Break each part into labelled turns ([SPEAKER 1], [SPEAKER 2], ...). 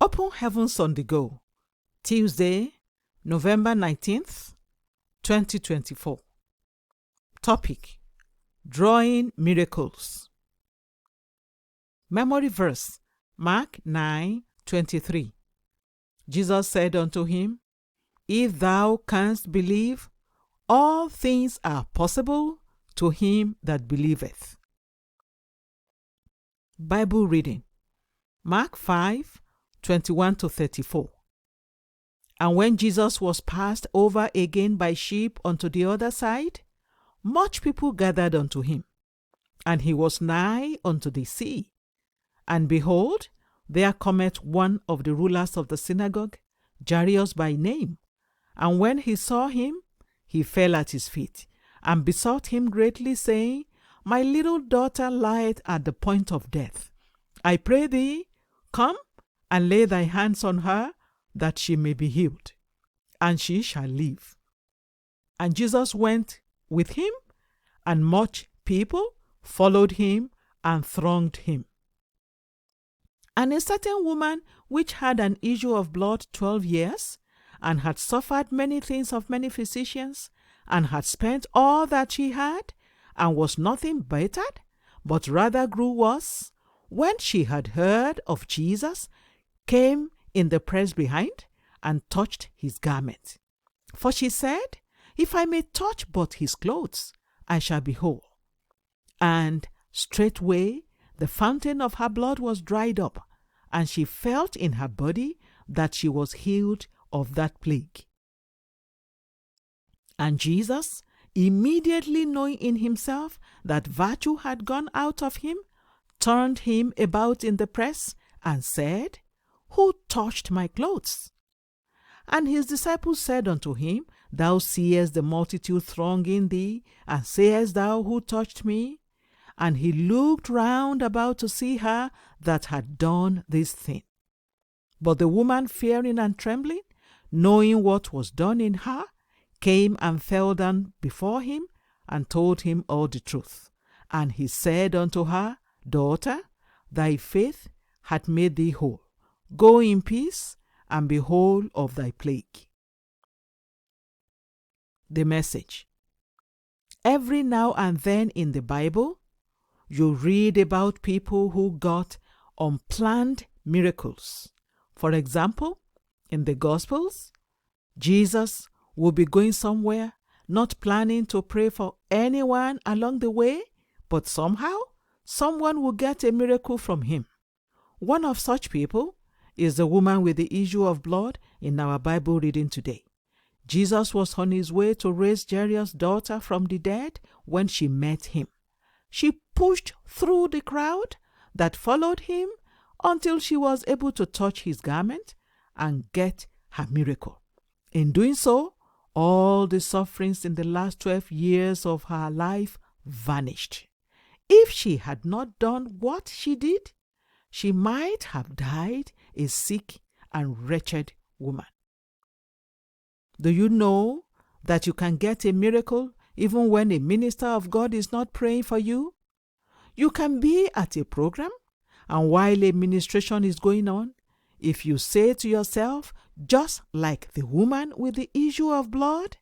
[SPEAKER 1] Open Heavens on the Go, Tuesday, November 19th, 2024. Topic: Drawing Miracles. Memory verse, Mark 9:23. Jesus said unto him, If thou canst believe, all things are possible to him that believeth. Bible reading, Mark 5:21-34. And when Jesus was passed over again by ship unto the other side, much people gathered unto him, and he was nigh unto the sea. And behold, there cometh one of the rulers of the synagogue, Jairus by name. And when he saw him, he fell at his feet, and besought him greatly, saying, My little daughter lieth at the point of death. I pray thee, come and lay thy hands on her, that she may be healed, and she shall live. And Jesus went with him, and much people followed him and thronged him. And a certain woman which had an issue of blood 12 years, and had suffered many things of many physicians, and had spent all that she had, and was nothing bettered, but rather grew worse, when she had heard of Jesus, came in the press behind, and touched his garment. For she said, If I may touch but his clothes, I shall be whole. And straightway the fountain of her blood was dried up, and she felt in her body that she was healed of that plague. And Jesus, immediately knowing in himself that virtue had gone out of him, turned him about in the press, and said, Who touched my clothes? And his disciples said unto him, Thou seest the multitude thronging thee, and sayest thou, Who touched me? And he looked round about to see her that had done this thing. But the woman, fearing and trembling, knowing what was done in her, came and fell down before him, and told him all the truth. And he said unto her, Daughter, thy faith hath made thee whole. Go in peace, and be whole of thy plague. The message. Every now and then in the Bible, you read about people who got unplanned miracles. For example, in the Gospels, Jesus will be going somewhere, not planning to pray for anyone along the way, but somehow someone will get a miracle from him. One of such people is the woman with the issue of blood in our Bible reading today. Jesus was on his way to raise Jairus' daughter from the dead when she met him. She pushed through the crowd that followed him until she was able to touch his garment and get her miracle. In doing so, all the sufferings in the last 12 years of her life vanished. If she had not done what she did, she might have died a sick and wretched woman. Do you know that you can get a miracle even when a minister of God is not praying for you? You can be at a program, and while a ministration is going on, if you say to yourself, just like the woman with the issue of blood,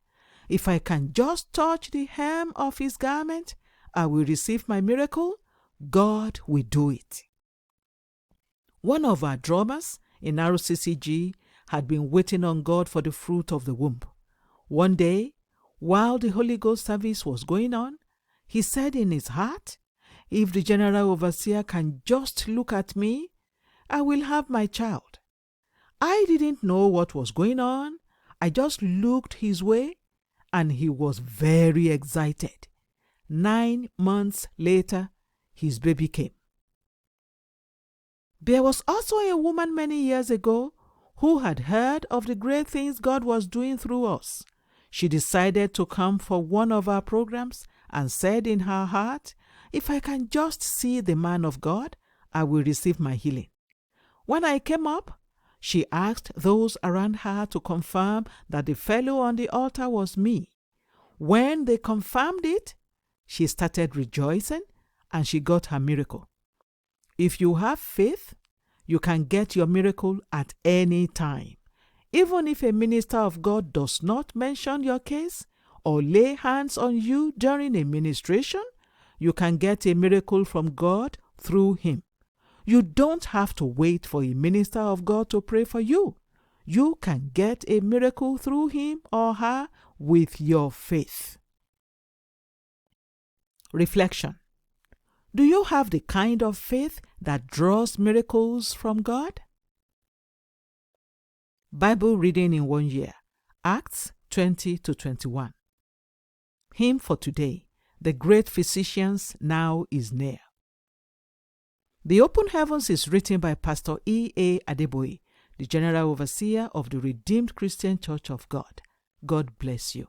[SPEAKER 1] if I can just touch the hem of his garment, I will receive my miracle, God will do it. One of our drummers in RCCG had been waiting on God for the fruit of the womb. One day, while the Holy Ghost service was going on, he said in his heart, If the general overseer can just look at me, I will have my child. I didn't know what was going on. I just looked his way, and he was very excited. 9 months later, his baby came. There was also a woman many years ago who had heard of the great things God was doing through us. She decided to come for one of our programs and said in her heart, If I can just see the man of God, I will receive my healing. When I came up, she asked those around her to confirm that the fellow on the altar was me. When they confirmed it, she started rejoicing and she got her miracle. If you have faith, You can get your miracle at any time. Even if a minister of God does not mention your case or lay hands on you during a ministration, you can get a miracle from God through him. You don't have to wait for a minister of God to pray for you. You can get a miracle through him or her with your faith. Reflection. Do you have the kind of faith that draws miracles from God? Bible reading in 1 year, Acts 20-21. Hymn for today, The Great Physicians Now is Near. The Open Heavens is written by Pastor E.A. Adeboye, the General Overseer of the Redeemed Christian Church of God. God bless you.